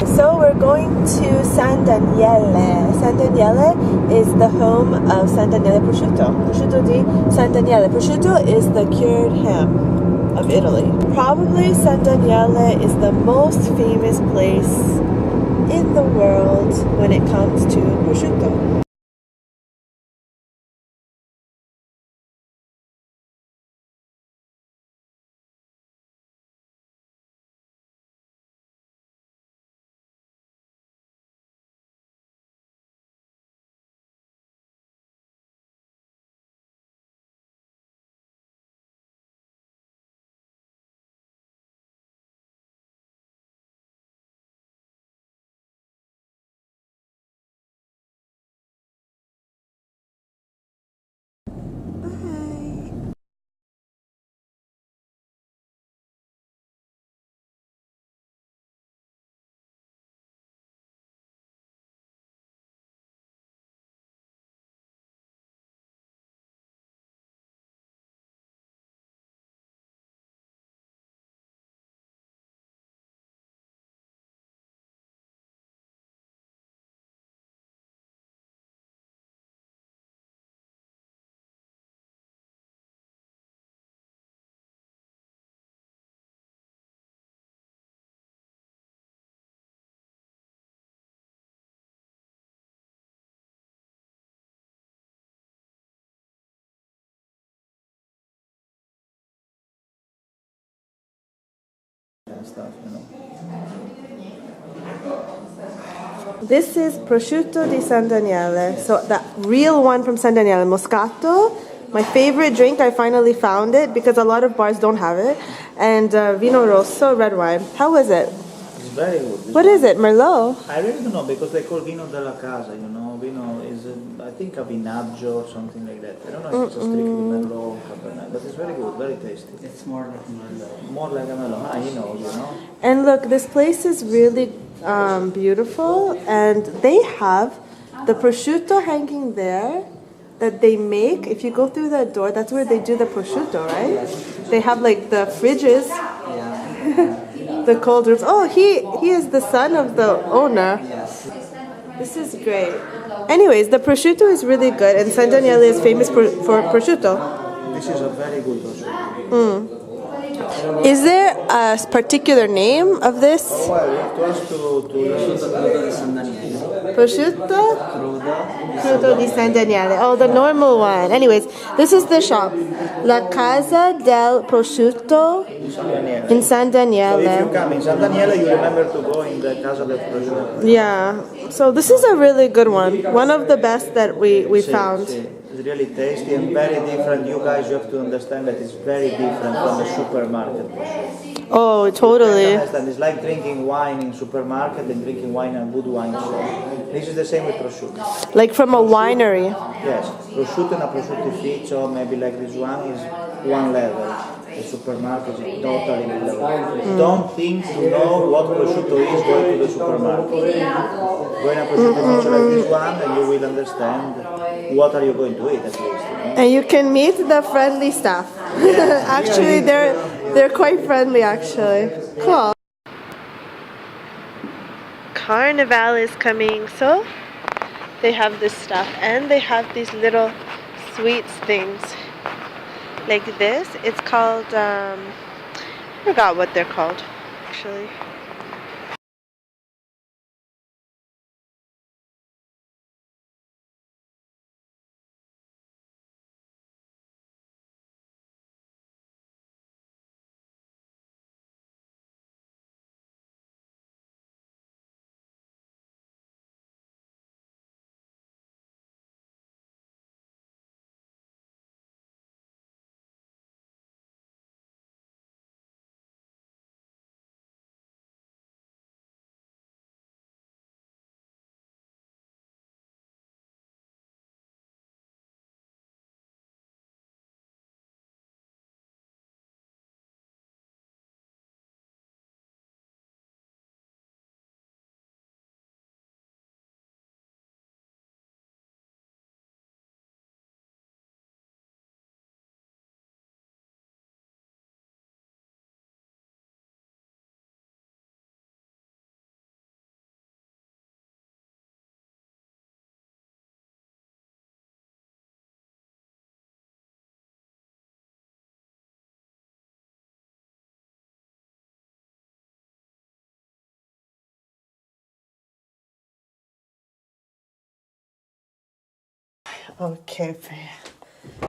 So we're going to San Daniele. San Daniele is the home of San Daniele Prosciutto. Prosciutto di San Daniele. Prosciutto is the cured ham of Italy. Probably San Daniele is the most famous place in the world when it comes to prosciutto. Stuff, you know. This is prosciutto di San Daniele. So the real one from San Daniele, Moscato. My favorite drink, I finally found it because a lot of bars don't have it. And vino rosso, red wine. How was it? It's very good. What is it, Merlot? I really don't know because they call vino della casa, you know. Vino is, I think, a vinaggio or something like that. I don't know if it's a strictly Merlot or Cabernet, but it's very good, very tasty. It's more like Merlot. More like a Merlot. Ah, he knows, you know. And look, this place is really beautiful, and they have the prosciutto hanging there that they make. If you go through that door, that's where they do the prosciutto, right? Yes. They have like the fridges, Yeah. the cold rooms. Oh, he is the son of the owner. Yes. This is great. Anyways, the prosciutto is really good, and San Daniele is famous for prosciutto. This is a very good prosciutto. Is there a particular name of this? Well, we have to ask Prosciutto di San Daniele. Prosciutto? Crudo. Crudo di San Daniele. Oh, the normal one. Anyways, this is the shop. La Casa del Prosciutto in San So if you Daniele. come in San Daniele, you remember to go in the Casa del Prosciutto. Yeah. So this is a really good one. One of the best that we found. It's really tasty and very different. You guys, you have to understand that it's very different from the supermarket prosciutto. Oh, totally. Understand? It's like drinking wine in supermarket and drinking wine in a good wine shop. This is the same with prosciutto. Like from a winery. Yes, prosciutto and a prosciuttificio, maybe like this one, is one level. The supermarket is totally level. Don't think to know what prosciutto is going to the supermarket. Go in a prosciuttificio like this one and you will understand what are you going to eat at least. You know? And you can meet the friendly staff. Actually, they're quite friendly actually. Cool. Carnival is coming, so they have this stuff and they have these little sweets things like this. It's called I forgot what they're called actually. Okay, Freya.